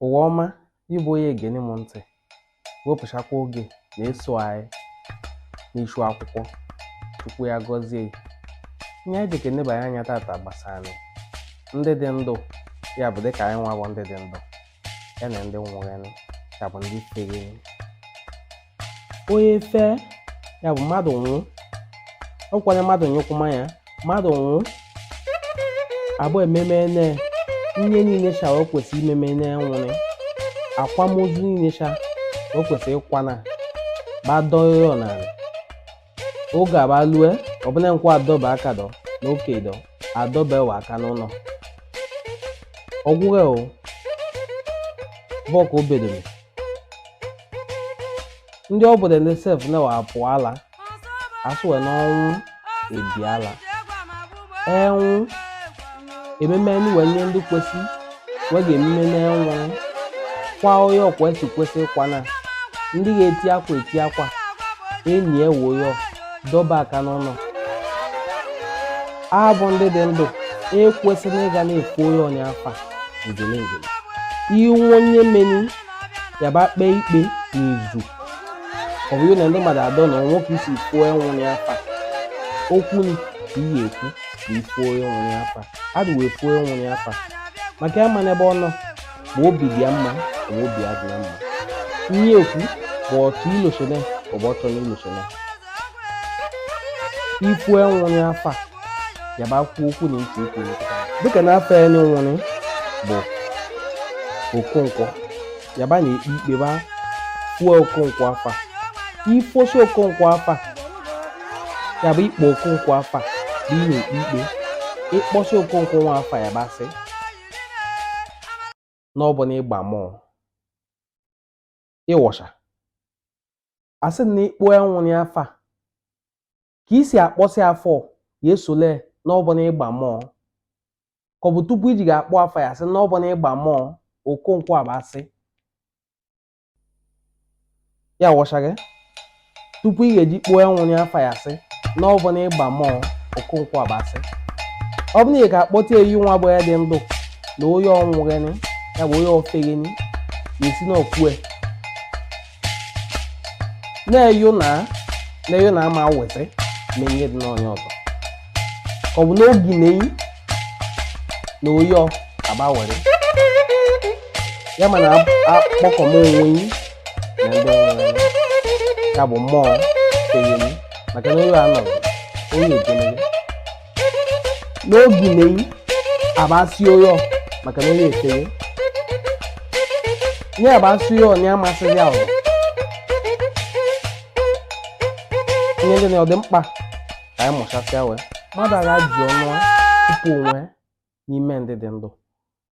Ụwa ọma, ịbụ onye egene m ntị, wepụchakwa oge na-eso anyị n'ishu akwụkwọ. Chukwu ya gọzie. Ihe anyị ji kenebanye anya tata gbasara ndị dị ndụ, ya bụ dịka anyị nwa bụ ndị dị ndụ, ya na ndị nwụrụ, ya bụ ndị fere. Onye fee, ya bụ mmadụ nwụ, ọkwanye mmadụ nyekwuma ya, mmadụ nwụ, abụ ememe ihe niile sha o kwesịrị imeme na-enwụrị, akwamozu niile sha o kwesịrị ịkwana badoyo n'ala. Oge abalue ọbụla nkwa adoba aka dọ na oke dọ adoba ewe aka n'ụlọ ọgwụghe o bọka obedoro ndị obodo ndị sef na apụ ala asụwe n'ọnwụ ebiala enwụ ememe niwe nye ndị kwesị wega ememe na-enwụrị kwa onye ọkwesị kwesị ịkwana ndị ga-eti akwa enyi ewe yo doba aka n'ụlọ. Abụ ndị dị ndụ ekwesịrị ịga na-efu onye onye afa ngele iwu onye meni yaba kpee ikpe n'izu ọ bụ na ndị mmadụ adọ na nwoke isi fuo enwụnye afa okwu ka iyi ekwu na ifuo enwụnye afa adụ wee fuo enwụnye afa maka ya ma n'ebe ọ nọ ma obi dị ya mma ma obi adịla mma. Ihe ekwu bụ otu ilochene bụ ọchọ na ilochene ifu enwụnye afa yaba kwuo okwu na ntị ikwu dịka n'afọ ya nwụrị bụ Okonkwo yaba na ekpe ikpe ba fuo Okonkwo afa ifosi Okonkwo afa yaba ikpo Okonkwo afa bụ ị na-ekpe ikpe ịkpọsi Okonkwo nwa afa yaba sị na ọ bụ na ịgba mmụọ ịwọcha asị na ikpo enwụnye afa ka isi akpọsị afọ ya esole na ọ bụ na ịgba mmụọ ka ọ bụ tupu iji ga-akpọ afa ya sị na ọ bụ na ịgba mmụọ Okonkwo abasị ya wọchaghị tupu ị ga-eji kpụọ enwụnye afa ya sị na ọ bụ na ịgba mmụọ Okonkwo abasị. Ọ bụ na ị ga-akpọta eyi nwa bụ ya dị ndụ na onye ọnwụghịnị ya bụ onye ofeghịnị na-esi n'okwue na-eyo na ama wetị ma ihe dị n'onye ọzọ ka ọ bụ n'oge na-eyi na onye agbanwere ya mana akpọkọm onwe na ndị nwere ya bụ mmụọ feghịnị maka na onye anọghị onye ejenere n'oge na-eyi abasị onye maka na onye efeghe nye abasị onye onye amasịghị ahụ ihe ndị na ọ dị mkpa ka anyị mụchasịa wee mmadụ agha ji ọnụ tupu onwe n'ime ndị dị ndụ.